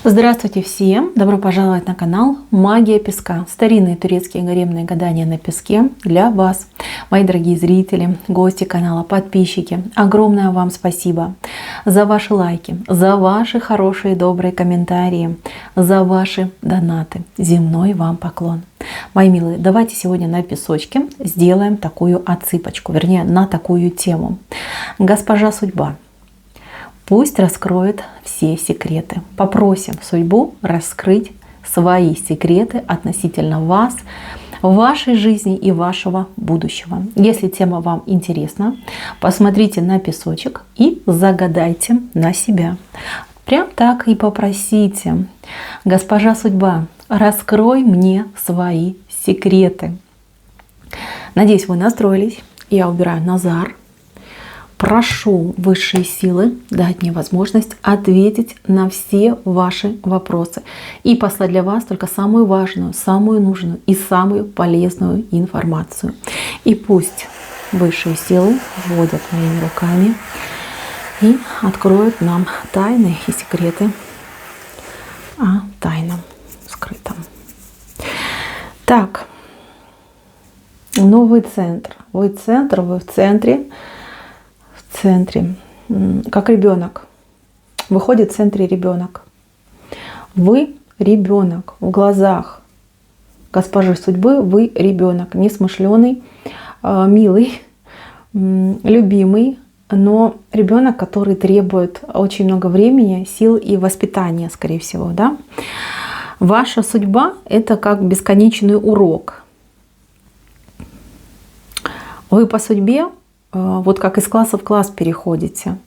Здравствуйте всем! Добро пожаловать на канал Магия Песка. Старинные турецкие гаремные гадания на песке для вас, мои дорогие зрители, гости канала, подписчики. Огромное вам спасибо за ваши лайки, за ваши хорошие добрые комментарии, за ваши донаты. Земной вам поклон. Мои милые, давайте сегодня на песочке сделаем такую отсыпочку, вернее на такую тему. Госпожа Судьба пусть раскроет все секреты. Попросим судьбу раскрыть свои секреты относительно вас, вашей жизни и вашего будущего. Если тема вам интересна, посмотрите на песочек и загадайте на себя. Прям так и попросите: госпожа Судьба, раскрой мне свои секреты. Надеюсь, вы настроились. Я убираю Назар. Прошу высшие силы дать мне возможность ответить на все ваши вопросы и послать для вас только самую важную, самую нужную и самую полезную информацию. И пусть высшие силы вводят моими руками и откроют нам тайны и секреты о тайном скрытом. Так, новый центр. Вы в центре. В центре, как ребенок. Выходит в центре ребенок. Вы ребенок в глазах госпожи Судьбы. Вы ребенок, несмышленый, милый, любимый, но ребенок, который требует очень много времени, сил и воспитания, скорее всего, да? Ваша судьба — это как бесконечный урок. Вы по судьбе вот как из класса в класс переходите.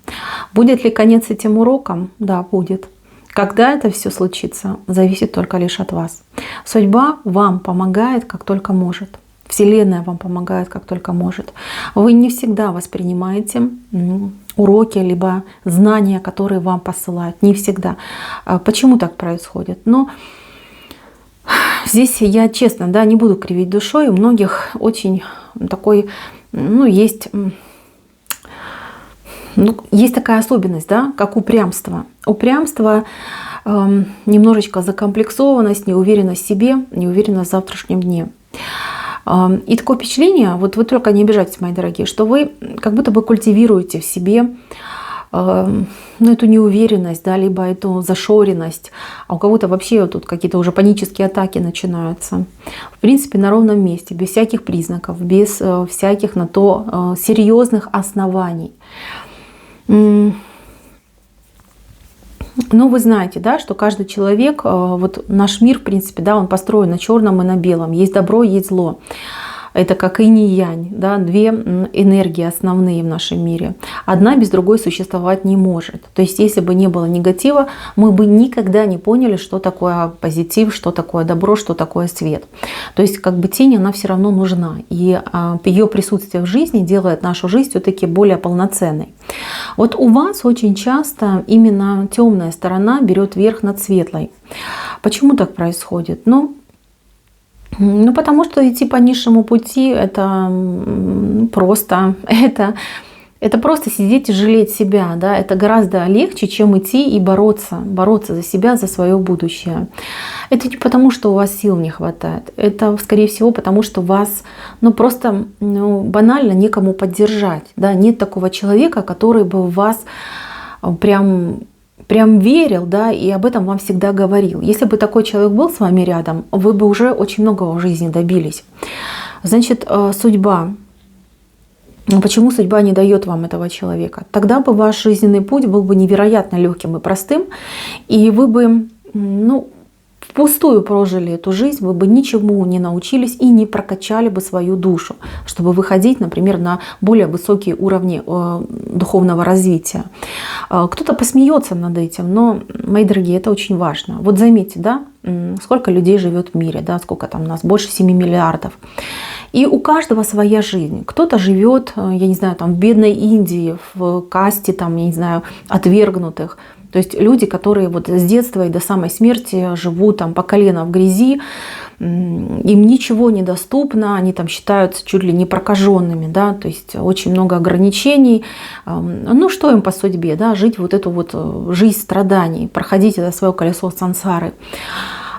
Будет ли конец этим урокам? Да, будет. Когда это все случится, зависит только лишь от вас. Судьба вам помогает, как только может. Вселенная вам помогает, как только может. Вы не всегда воспринимаете уроки, либо знания, которые вам посылают. Не всегда. Почему так происходит? Но здесь я честно, да, не буду кривить душой. У многих очень такой... есть такая особенность, да, как упрямство. Упрямство, немножечко закомплексованность, неуверенность в себе, неуверенность в завтрашнем дне. И такое впечатление, вот вы только не обижайтесь, мои дорогие, что вы как будто бы культивируете в себе эту неуверенность, да, либо эту зашоренность, а у кого-то вообще тут какие-то уже панические атаки начинаются. В принципе, на ровном месте, без всяких признаков, без всяких на то серьезных оснований. Но вы знаете, да, что каждый человек, вот наш мир, в принципе, да, он построен на черном и на белом. Есть добро, есть зло. Это как инь и янь, да, две энергии основные в нашем мире. Одна без другой существовать не может. То есть, если бы не было негатива, мы бы никогда не поняли, что такое позитив, что такое добро, что такое свет. То есть, как бы тень, она все равно нужна. И ее присутствие в жизни делает нашу жизнь все-таки более полноценной. Вот у вас очень часто именно темная сторона берет верх над светлой. Почему так происходит? Ну, потому что идти по низшему пути — это просто, это просто сидеть и жалеть себя, да, это гораздо легче, чем идти и бороться за себя, за свое будущее. Это не потому, что у вас сил не хватает, это, скорее всего, потому что вас, просто банально некому поддержать, да, нет такого человека, который бы в вас прям верил, да, и об этом вам всегда говорил. Если бы такой человек был с вами рядом, вы бы уже очень многого в жизни добились. Значит, судьба. Почему судьба не дает вам этого человека? Тогда бы ваш жизненный путь был бы невероятно легким и простым, и вы бы, впустую прожили эту жизнь, вы бы ничему не научились и не прокачали бы свою душу, чтобы выходить, например, на более высокие уровни духовного развития. Кто-то посмеется над этим, но, мои дорогие, это очень важно. Вот заметьте, да, сколько людей живет в мире, да, сколько там у нас, больше 7 миллиардов. И у каждого своя жизнь. Кто-то живет, я не знаю, там в бедной Индии, в касте, там, я не знаю, отвергнутых. То есть люди, которые вот с детства и до самой смерти живут там по колено в грязи, им ничего не доступно, они там считаются чуть ли не прокаженными, да, то есть очень много ограничений. Ну что им по судьбе, да, жить вот эту вот жизнь страданий, проходить это свое колесо сансары.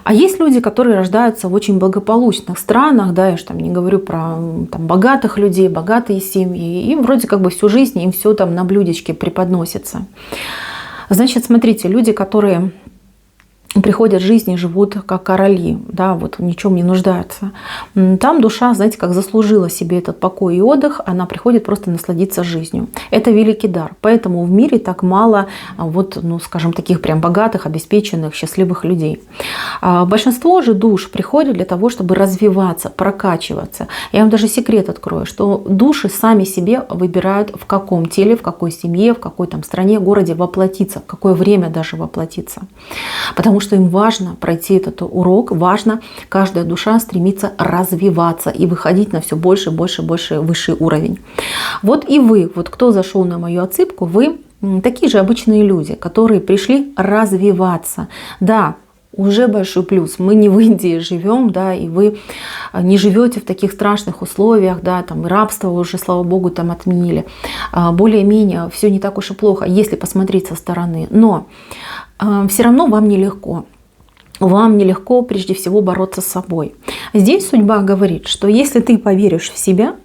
А есть люди, которые рождаются в очень благополучных странах, да, я же там не говорю про там, богатых людей, богатые семьи, и вроде как бы всю жизнь им все там на блюдечке преподносится. Значит, смотрите, люди, которые приходят в жизнь и живут как короли, да, вот ни в чем не нуждаются. Там душа, знаете, как заслужила себе этот покой и отдых, она приходит просто насладиться жизнью. Это великий дар. Поэтому в мире так мало, вот, ну, скажем, таких прям богатых, обеспеченных, счастливых людей. Большинство же душ приходят для того, чтобы развиваться, прокачиваться. Я вам даже секрет открою, что души сами себе выбирают, в каком теле, в какой семье, в какой там стране, городе воплотиться, в какое время даже воплотиться. Потому что им важно пройти этот урок, важно, каждая душа стремится развиваться и выходить на все больше, больше, больше высший уровень. Вот и вы, вот кто зашел на мою отсыпку, вы такие же обычные люди, которые пришли развиваться. Да, уже большой плюс. Мы не в Индии живем, да, и вы не живете в таких страшных условиях, да, там рабство уже, слава богу, там отменили. Более-менее все не так уж и плохо, если посмотреть со стороны. Но все равно вам нелегко. Вам нелегко прежде всего бороться с собой. Здесь судьба говорит, что если ты поверишь в себя,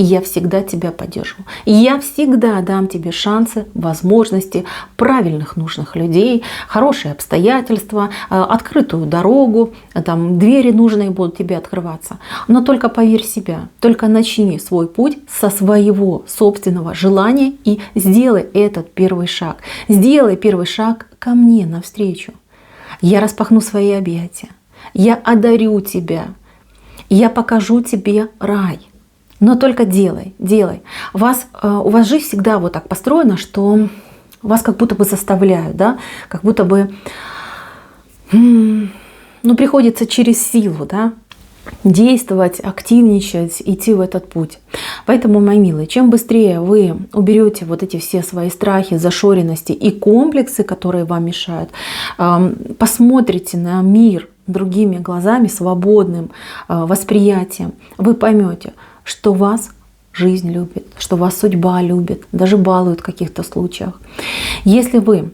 я всегда тебя поддержу. Я всегда дам тебе шансы, возможности, правильных, нужных людей, хорошие обстоятельства, открытую дорогу, там, двери нужные будут тебе открываться. Но только поверь в себя, только начни свой путь со своего собственного желания и сделай этот первый шаг. Сделай первый шаг ко мне навстречу. Я распахну свои объятия, я одарю тебя, я покажу тебе рай. Но только делай, делай. У вас жизнь всегда вот так построена, что вас как будто бы заставляют, да? Как будто бы приходится через силу, да? Действовать, активничать, идти в этот путь. Поэтому, мои милые, чем быстрее вы уберете вот эти все свои страхи, зашоренности и комплексы, которые вам мешают, посмотрите на мир другими глазами, свободным восприятием, вы поймете, что вас жизнь любит, что вас судьба любит, даже балует в каких-то случаях. Если вы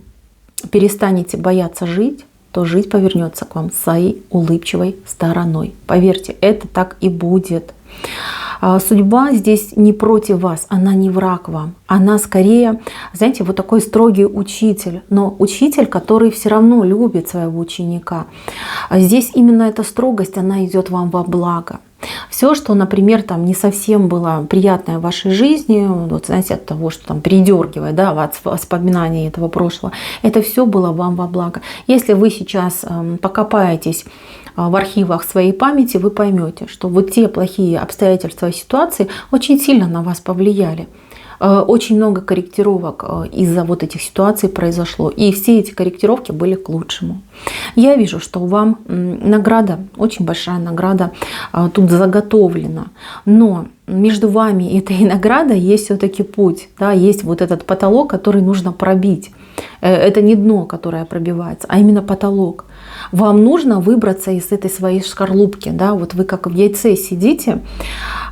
перестанете бояться жить, то жизнь повернется к вам своей улыбчивой стороной. Поверьте, это так и будет. Судьба здесь не против вас, она не враг вам. Она скорее, знаете, вот такой строгий учитель, но учитель, который все равно любит своего ученика. Здесь именно эта строгость, она идет вам во благо. Все, что, например, там не совсем было приятное в вашей жизни, вот, знаете, от того, что там передергивает, да, от воспоминаний этого прошлого, это все было вам во благо. Если вы сейчас покопаетесь в архивах своей памяти, вы поймете, что вот те плохие обстоятельства и ситуации очень сильно на вас повлияли. Очень много корректировок из-за вот этих ситуаций произошло. И все эти корректировки были к лучшему. Я вижу, что вам награда, очень большая награда тут заготовлена. Но между вами и этой наградой есть все-таки путь. Да, есть вот этот потолок, который нужно пробить. Это не дно, которое пробивается, а именно потолок. Вам нужно выбраться из этой своей шкарлупки. Да? Вот вы как в яйце сидите.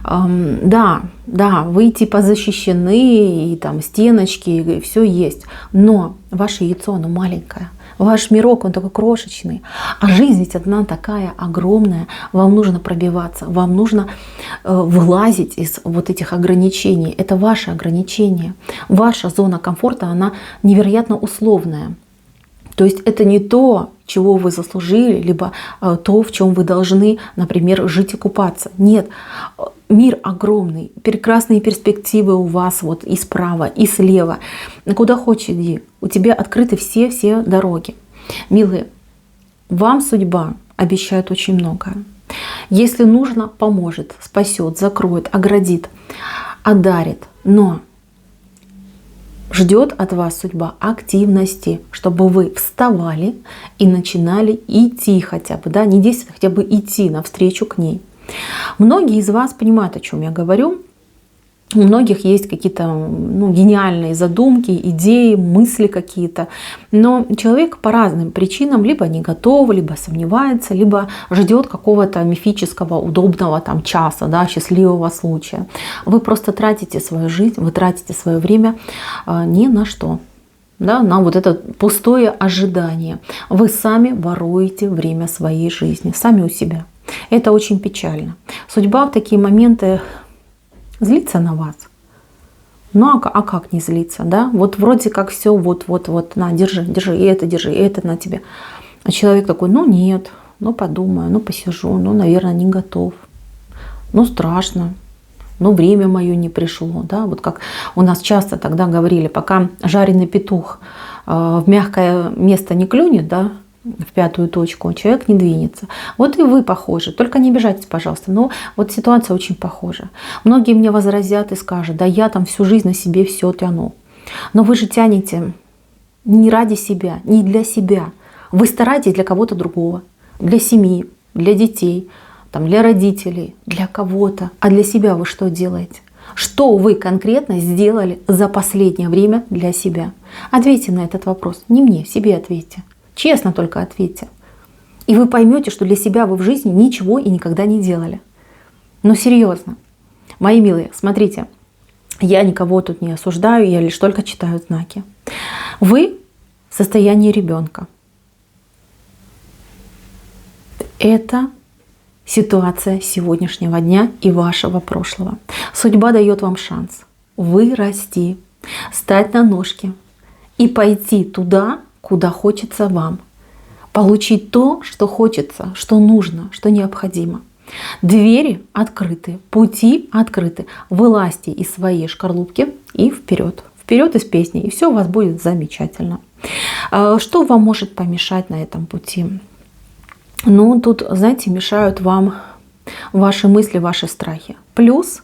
Да, вы типа защищены, и там стеночки, и все есть. Но ваше яйцо, оно маленькое. Ваш мирок, он такой крошечный. А жизнь ведь одна такая огромная. Вам нужно пробиваться, вам нужно вылазить из вот этих ограничений. Это ваши ограничения. Ваша зона комфорта, она невероятно условная. То есть это не то, чего вы заслужили, либо то, в чем вы должны, например, жить и купаться. Нет, мир огромный, прекрасные перспективы у вас вот и справа, и слева. Куда хочешь иди, у тебя открыты все дороги. Милые, вам судьба обещает очень многое. Если нужно, поможет, спасет, закроет, оградит, одарит. Но ждет от вас судьба активности, чтобы вы вставали и начинали идти хотя бы, да, не действовать, хотя бы идти навстречу к ней. Многие из вас понимают, о чем я говорю. У многих есть какие-то гениальные задумки, идеи, мысли какие-то. Но человек по разным причинам либо не готов, либо сомневается, либо ждет какого-то мифического, удобного часа, счастливого случая. Вы просто тратите свою жизнь, вы тратите свое время ни на что. На вот это пустое ожидание. Вы сами воруете время своей жизни, сами у себя. Это очень печально. Судьба в такие моменты злится на вас. А как не злиться, Вот вроде как все, вот, на, держи, и это на тебе. А человек такой, нет, подумаю, посижу, наверное, не готов. Страшно, время мое не пришло, Вот как у нас часто тогда говорили, пока жареный петух в мягкое место не клюнет, в пятую точку, человек не двинется. Вот и вы похожи. Только не обижайтесь, пожалуйста. Но вот ситуация очень похожа. Многие мне возразят и скажут, я всю жизнь на себе все тяну. Но вы же тянете не ради себя, не для себя. Вы стараетесь для кого-то другого. Для семьи, для детей, для родителей, для кого-то. А для себя вы что делаете? Что вы конкретно сделали за последнее время для себя? Ответьте на этот вопрос. Не мне, себе ответьте. Честно только ответьте. И вы поймете, что для себя вы в жизни ничего и никогда не делали. Но серьезно, мои милые, смотрите, я никого тут не осуждаю, я лишь только читаю знаки. Вы в состоянии ребенка. Это ситуация сегодняшнего дня и вашего прошлого. Судьба дает вам шанс вырасти, стать на ножки и пойти туда, куда хочется вам. Получить то, что хочется, что нужно, что необходимо. Двери открыты, пути открыты. Вылазьте из своей шкарлупки и вперед. Вперед из песни, и все у вас будет замечательно. Что вам может помешать на этом пути? Тут, знаете, мешают вам ваши мысли, ваши страхи. Плюс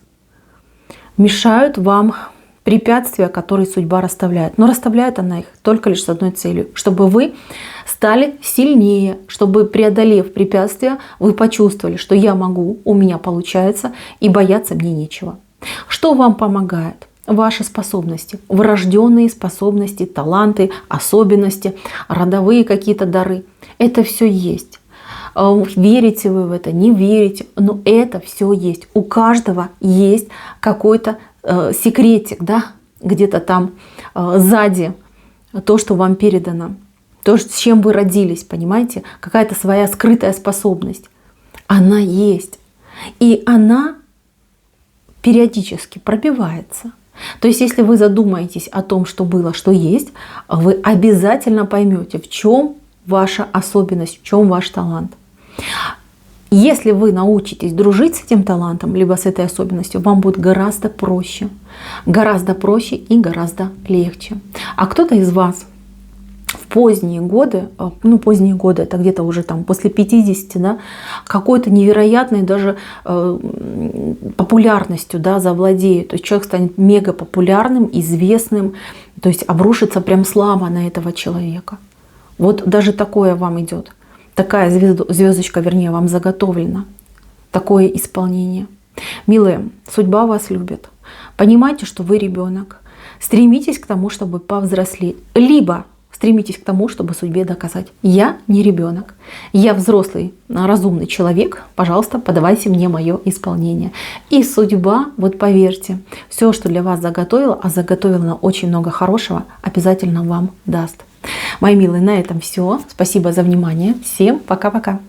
мешают вам препятствия, которые судьба расставляет. Но расставляет она их только лишь с одной целью. Чтобы вы стали сильнее, чтобы, преодолев препятствия, вы почувствовали, что я могу, у меня получается, и бояться мне нечего. Что вам помогает? Ваши способности, врожденные способности, таланты, особенности, родовые какие-то дары. Это все есть. Верите вы в это, не верите, но это все есть. У каждого есть какой-то секретик, где-то там сзади, то, что вам передано, то, с чем вы родились, понимаете, какая-то своя скрытая способность. Она есть. И она периодически пробивается. То есть, если вы задумаетесь о том, что было, что есть, вы обязательно поймете, в чем ваша особенность, в чем ваш талант. Если вы научитесь дружить с этим талантом, либо с этой особенностью, вам будет гораздо проще и гораздо легче. А кто-то из вас в поздние годы, это где-то уже после 50, какой-то невероятной даже популярностью завладеет. То есть человек станет мега популярным, известным, то есть обрушится прям слава на этого человека. Вот даже такое вам идет. Такая звездочка, вам заготовлена. Такое исполнение. Милые, судьба вас любит. Понимайте, что вы ребенок. Стремитесь к тому, чтобы повзрослеть. Либо стремитесь к тому, чтобы судьбе доказать: я не ребенок, я взрослый, разумный человек, пожалуйста, подавайте мне мое исполнение. И судьба, поверьте, все, что для вас заготовила, а заготовила она очень много хорошего, обязательно вам даст. Мои милые, на этом все. Спасибо за внимание. Всем пока-пока.